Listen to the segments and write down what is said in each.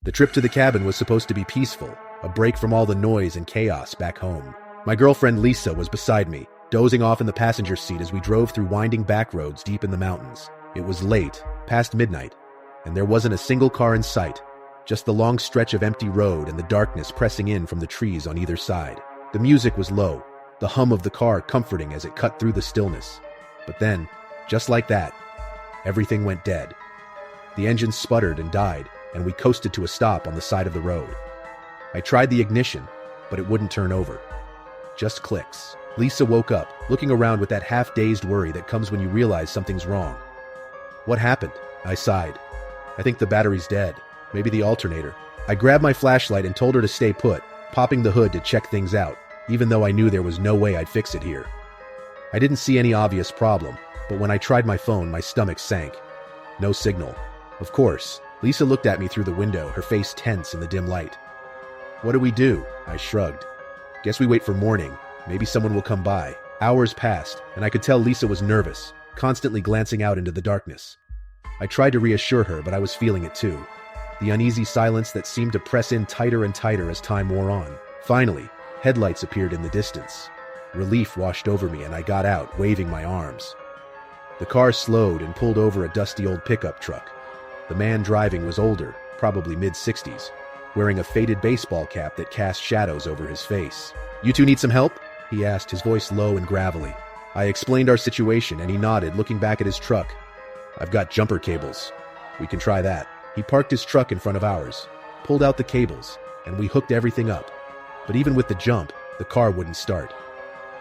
The trip to the cabin was supposed to be peaceful, a break from all the noise and chaos back home. My girlfriend Lisa was beside me, dozing off in the passenger seat as we drove through winding back roads deep in the mountains. It was late, past midnight, and there wasn't a single car in sight, just the long stretch of empty road and the darkness pressing in from the trees on either side. The music was low, the hum of the car comforting as it cut through the stillness. But then, just like that, everything went dead. The engine sputtered and died, and we coasted to a stop on the side of the road. I tried the ignition, but it wouldn't turn over. Just clicks. Lisa woke up, looking around with that half-dazed worry that comes when you realize something's wrong. "What happened?" I sighed. "I think the battery's dead. Maybe the alternator." I grabbed my flashlight and told her to stay put, popping the hood to check things out, even though I knew there was no way I'd fix it here. I didn't see any obvious problem, but when I tried my phone, my stomach sank. No signal. Of course, Lisa looked at me through the window, her face tense in the dim light. "What do we do?" I shrugged. "Guess we wait for morning. Maybe someone will come by." Hours passed, and I could tell Lisa was nervous, constantly glancing out into the darkness. I tried to reassure her, but I was feeling it too. The uneasy silence that seemed to press in tighter and tighter as time wore on. Finally, headlights appeared in the distance. Relief washed over me, and I got out, waving my arms. The car slowed and pulled over a dusty old pickup truck. The man driving was older, probably mid-60s, wearing a faded baseball cap that cast shadows over his face. "You two need some help?" he asked, his voice low and gravelly. I explained our situation, and he nodded, looking back at his truck. "I've got jumper cables. We can try that." He parked his truck in front of ours, pulled out the cables, and we hooked everything up. But even with the jump, the car wouldn't start.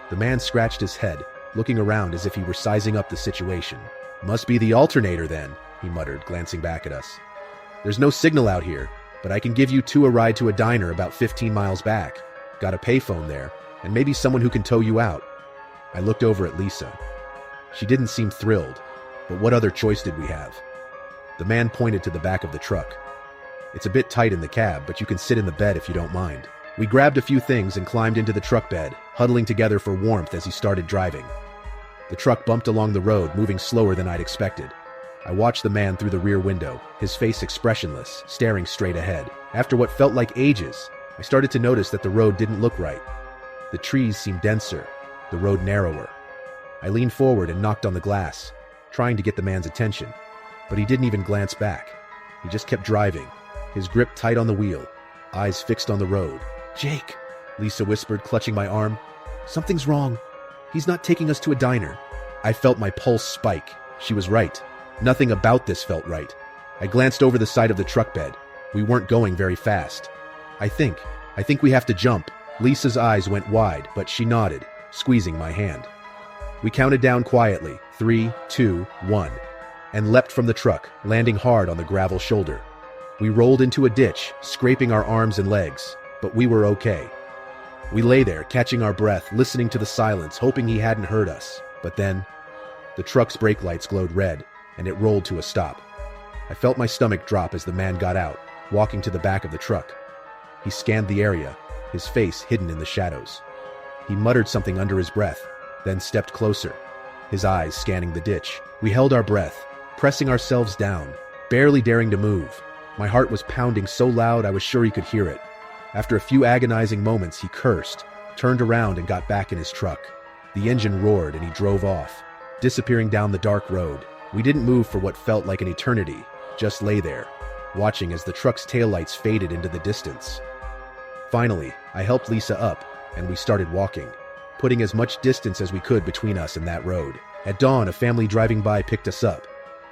The man scratched his head, looking around as if he were sizing up the situation. "Must be the alternator then," he muttered, glancing back at us. "There's no signal out here, but I can give you two a ride to a diner about 15 miles back. Got a payphone there, and maybe someone who can tow you out." I looked over at Lisa. She didn't seem thrilled, but what other choice did we have? The man pointed to the back of the truck. "It's a bit tight in the cab, but you can sit in the bed if you don't mind." We grabbed a few things and climbed into the truck bed, huddling together for warmth as he started driving. The truck bumped along the road, moving slower than I'd expected. I watched the man through the rear window, his face expressionless, staring straight ahead. After what felt like ages, I started to notice that the road didn't look right. The trees seemed denser, the road narrower. I leaned forward and knocked on the glass, trying to get the man's attention, but he didn't even glance back. He just kept driving, his grip tight on the wheel, eyes fixed on the road. "Jake," Lisa whispered, clutching my arm. "Something's wrong. He's not taking us to a diner." I felt my pulse spike. She was right. Nothing about this felt right. I glanced over the side of the truck bed. We weren't going very fast. I think we have to jump." Lisa's eyes went wide, but she nodded, squeezing my hand. We counted down quietly, 3, 2, 1, and leapt from the truck, landing hard on the gravel shoulder. We rolled into a ditch, scraping our arms and legs, but we were okay. We lay there, catching our breath, listening to the silence, hoping he hadn't heard us. But then, the truck's brake lights glowed red, and it rolled to a stop. I felt my stomach drop as the man got out, walking to the back of the truck. He scanned the area, his face hidden in the shadows. He muttered something under his breath, then stepped closer, his eyes scanning the ditch. We held our breath, pressing ourselves down, barely daring to move. My heart was pounding so loud I was sure he could hear it. After a few agonizing moments, he cursed, turned around and got back in his truck. The engine roared and he drove off, disappearing down the dark road. We didn't move for what felt like an eternity, just lay there, watching as the truck's taillights faded into the distance. Finally, I helped Lisa up, and we started walking, putting as much distance as we could between us and that road. At dawn, a family driving by picked us up.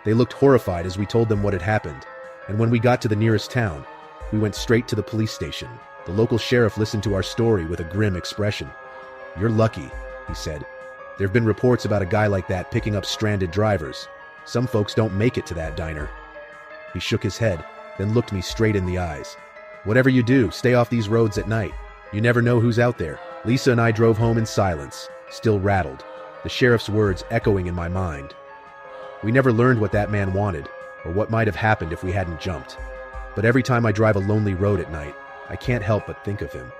They looked horrified as we told them what had happened, and when we got to the nearest town, we went straight to the police station. The local sheriff listened to our story with a grim expression. "You're lucky," he said. "There have been reports about a guy like that picking up stranded drivers. Some folks don't make it to that diner." He shook his head, then looked me straight in the eyes. "Whatever you do, stay off these roads at night. You never know who's out there." Lisa and I drove home in silence, still rattled, the sheriff's words echoing in my mind. We never learned what that man wanted, or what might have happened if we hadn't jumped. But every time I drive a lonely road at night, I can't help but think of him,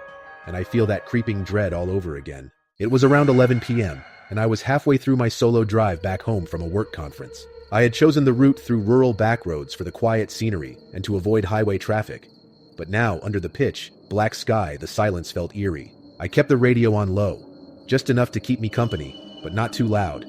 and I feel that creeping dread all over again. It was around 11 p.m., and I was halfway through my solo drive back home from a work conference. I had chosen the route through rural backroads for the quiet scenery and to avoid highway traffic. But now, under the pitch black sky, the silence felt eerie. I kept the radio on low, just enough to keep me company, but not too loud.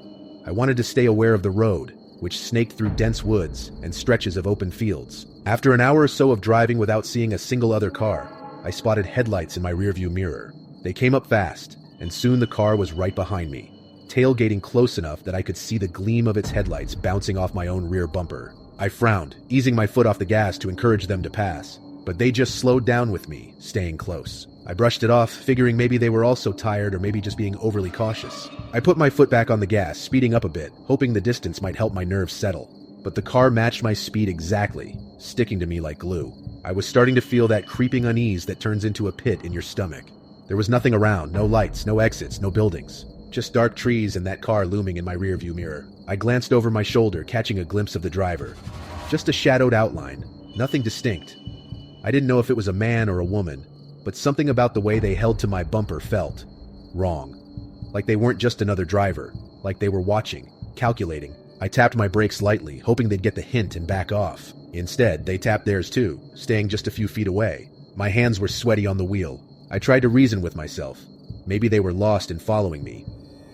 I wanted to stay aware of the road, which snaked through dense woods and stretches of open fields. After an hour or so of driving without seeing a single other car, I spotted headlights in my rearview mirror. They came up fast, and soon the car was right behind me, tailgating close enough that I could see the gleam of its headlights bouncing off my own rear bumper. I frowned, easing my foot off the gas to encourage them to pass, but they just slowed down with me, staying close. I brushed it off, figuring maybe they were also tired or maybe just being overly cautious. I put my foot back on the gas, speeding up a bit, hoping the distance might help my nerves settle. But the car matched my speed exactly, sticking to me like glue. I was starting to feel that creeping unease that turns into a pit in your stomach. There was nothing around, no lights, no exits, no buildings. Just dark trees and that car looming in my rearview mirror. I glanced over my shoulder, catching a glimpse of the driver. Just a shadowed outline, nothing distinct. I didn't know if it was a man or a woman, but something about the way they held to my bumper felt wrong. Like they weren't just another driver, like they were watching, calculating. I tapped my brakes lightly, hoping they'd get the hint and back off. Instead, they tapped theirs too, staying just a few feet away. My hands were sweaty on the wheel. I tried to reason with myself. Maybe they were lost in following me,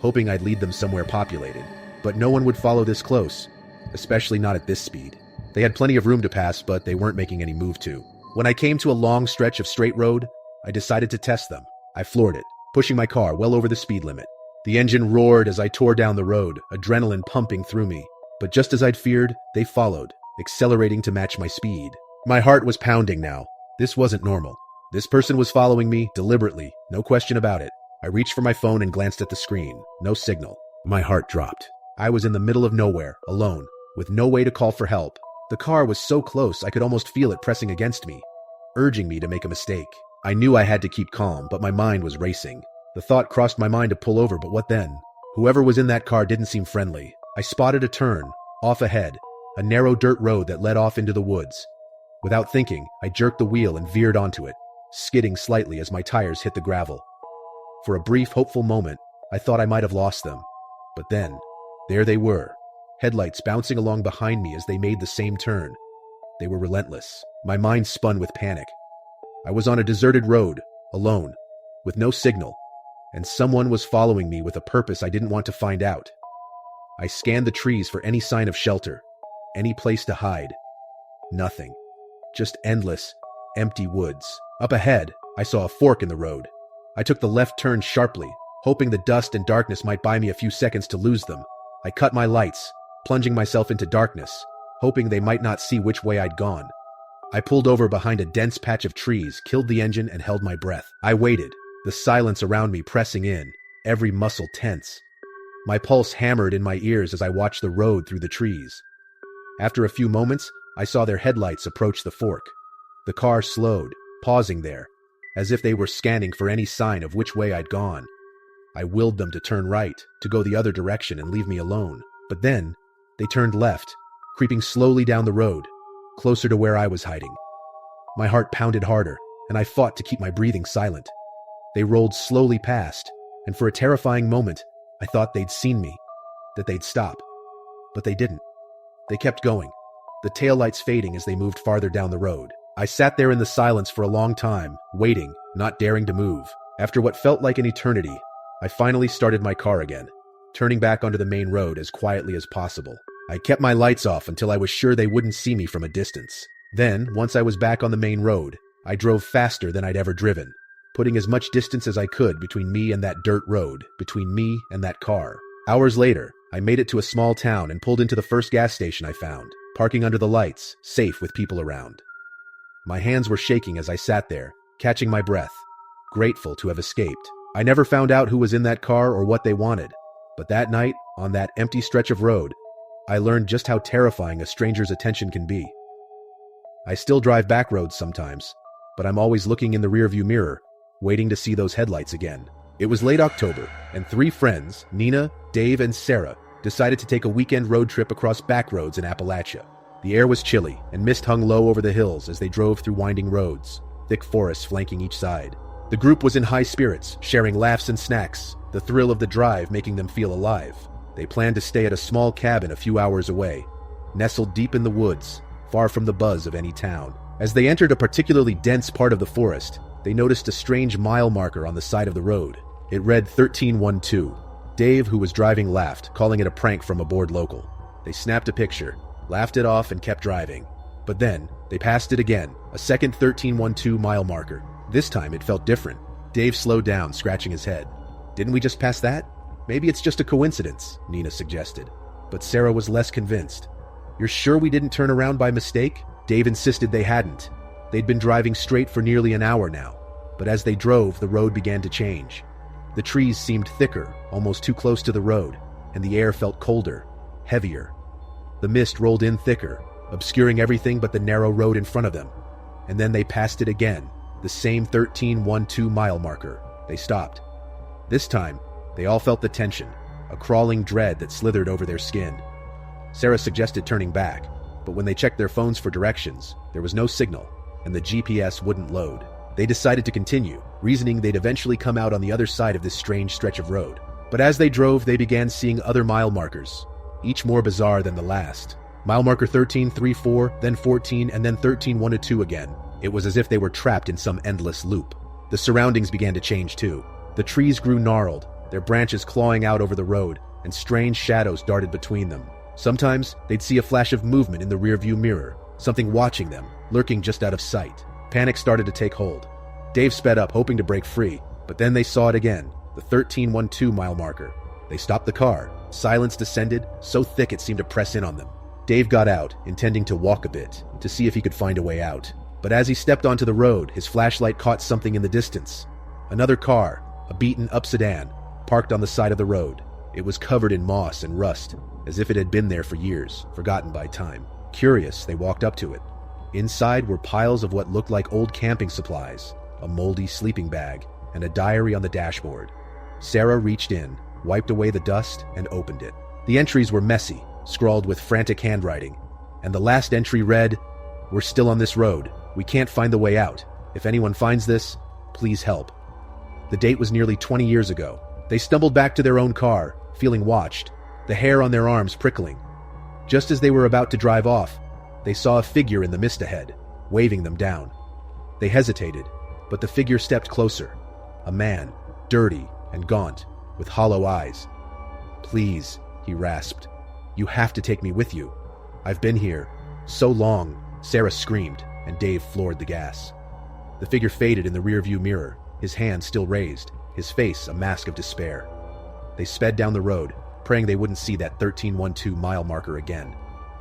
hoping I'd lead them somewhere populated. But no one would follow this close, especially not at this speed. They had plenty of room to pass, but they weren't making any move to. When I came to a long stretch of straight road, I decided to test them. I floored it, pushing my car well over the speed limit. The engine roared as I tore down the road, adrenaline pumping through me. But just as I'd feared, they followed, accelerating to match my speed. My heart was pounding now. This wasn't normal. This person was following me, deliberately, no question about it. I reached for my phone and glanced at the screen. No signal. My heart dropped. I was in the middle of nowhere, alone, with no way to call for help. The car was so close I could almost feel it pressing against me, urging me to make a mistake. I knew I had to keep calm, but my mind was racing. The thought crossed my mind to pull over, but what then? Whoever was in that car didn't seem friendly. I spotted a turn, off ahead, a narrow dirt road that led off into the woods. Without thinking, I jerked the wheel and veered onto it, skidding slightly as my tires hit the gravel. For a brief, hopeful moment, I thought I might have lost them. But then, there they were, headlights bouncing along behind me as they made the same turn. They were relentless. My mind spun with panic. I was on a deserted road, alone, with no signal, and someone was following me with a purpose I didn't want to find out. I scanned the trees for any sign of shelter, any place to hide. Nothing. Just endless, empty woods. Up ahead, I saw a fork in the road. I took the left turn sharply, hoping the dust and darkness might buy me a few seconds to lose them. I cut my lights, plunging myself into darkness, hoping they might not see which way I'd gone. I pulled over behind a dense patch of trees, killed the engine, and held my breath. I waited, the silence around me pressing in, every muscle tense. My pulse hammered in my ears as I watched the road through the trees. After a few moments, I saw their headlights approach the fork. The car slowed, pausing there, as if they were scanning for any sign of which way I'd gone. I willed them to turn right, to go the other direction and leave me alone. But then, they turned left, creeping slowly down the road, closer to where I was hiding. My heart pounded harder, and I fought to keep my breathing silent. They rolled slowly past, and for a terrifying moment, I thought they'd seen me, that they'd stop. But they didn't. They kept going, the taillights fading as they moved farther down the road. I sat there in the silence for a long time, waiting, not daring to move. After what felt like an eternity, I finally started my car again, turning back onto the main road as quietly as possible. I kept my lights off until I was sure they wouldn't see me from a distance. Then, once I was back on the main road, I drove faster than I'd ever driven, putting as much distance as I could between me and that dirt road, between me and that car. Hours later, I made it to a small town and pulled into the first gas station I found, parking under the lights, safe with people around. My hands were shaking as I sat there, catching my breath, grateful to have escaped. I never found out who was in that car or what they wanted, but that night, on that empty stretch of road, I learned just how terrifying a stranger's attention can be. I still drive back roads sometimes, but I'm always looking in the rearview mirror, waiting to see those headlights again. It was late October, and 3 friends, Nina, Dave, and Sarah, decided to take a weekend road trip across back roads in Appalachia. The air was chilly, and mist hung low over the hills as they drove through winding roads, thick forests flanking each side. The group was in high spirits, sharing laughs and snacks, the thrill of the drive making them feel alive. They planned to stay at a small cabin a few hours away, nestled deep in the woods, far from the buzz of any town. As they entered a particularly dense part of the forest, they noticed a strange mile marker on the side of the road. It read 1312. Dave, who was driving, laughed, calling it a prank from a bored local. They snapped a picture, laughed it off, and kept driving. But then, they passed it again, a second 1312 mile marker. This time, it felt different. Dave slowed down, scratching his head. Didn't we just pass that? Maybe it's just a coincidence, Nina suggested. But Sarah was less convinced. You're sure we didn't turn around by mistake? Dave insisted they hadn't. They'd been driving straight for nearly an hour now. But as they drove, the road began to change. The trees seemed thicker, almost too close to the road, and the air felt colder, heavier. The mist rolled in thicker, obscuring everything but the narrow road in front of them. And then they passed it again, the same 1312 mile marker. They stopped. This time, they all felt the tension, a crawling dread that slithered over their skin. Sarah suggested turning back, but when they checked their phones for directions, there was no signal, and the GPS wouldn't load. They decided to continue, reasoning they'd eventually come out on the other side of this strange stretch of road. But as they drove, they began seeing other mile markers, each more bizarre than the last. Mile marker 1334, then 14, and then 1312 again. It was as if they were trapped in some endless loop. The surroundings began to change too. The trees grew gnarled, their branches clawing out over the road, and strange shadows darted between them. Sometimes, they'd see a flash of movement in the rearview mirror, something watching them, lurking just out of sight. Panic started to take hold. Dave sped up, hoping to break free, but then they saw it again, the 1312 mile marker. They stopped the car. Silence descended, so thick it seemed to press in on them. Dave got out, intending to walk a bit, to see if he could find a way out. But as he stepped onto the road, his flashlight caught something in the distance. Another car, a beaten-up sedan, parked on the side of the road. It was covered in moss and rust, as if it had been there for years, forgotten by time. Curious, they walked up to it. Inside were piles of what looked like old camping supplies, a moldy sleeping bag, and a diary on the dashboard. Sarah reached in, wiped away the dust, and opened it. The entries were messy, scrawled with frantic handwriting, and the last entry read, "We're still on this road. We can't find the way out. If anyone finds this, please help." The date was nearly 20 years ago. They stumbled back to their own car, feeling watched, the hair on their arms prickling. Just as they were about to drive off, they saw a figure in the mist ahead, waving them down. They hesitated, but the figure stepped closer. A man, dirty and gaunt, with hollow eyes. "Please," he rasped. "You have to take me with you. I've been here so long," Sarah screamed, and Dave floored the gas. The figure faded in the rearview mirror, his hand still raised, his face a mask of despair. They sped down the road, praying they wouldn't see that 1312 mile marker again.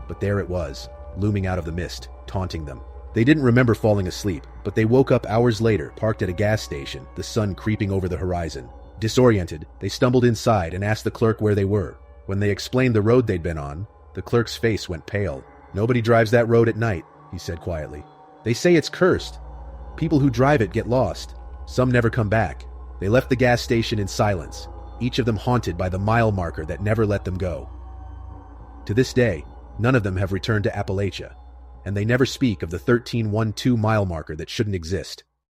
But there it was, looming out of the mist, taunting them. They didn't remember falling asleep, but they woke up hours later, parked at a gas station, the sun creeping over the horizon. Disoriented, they stumbled inside and asked the clerk where they were. When they explained the road they'd been on, the clerk's face went pale. "Nobody drives that road at night," he said quietly. "They say it's cursed. People who drive it get lost. Some never come back." They left the gas station in silence, each of them haunted by the mile marker that never let them go. To this day, none of them have returned to Appalachia, and they never speak of the 1312 mile marker that shouldn't exist.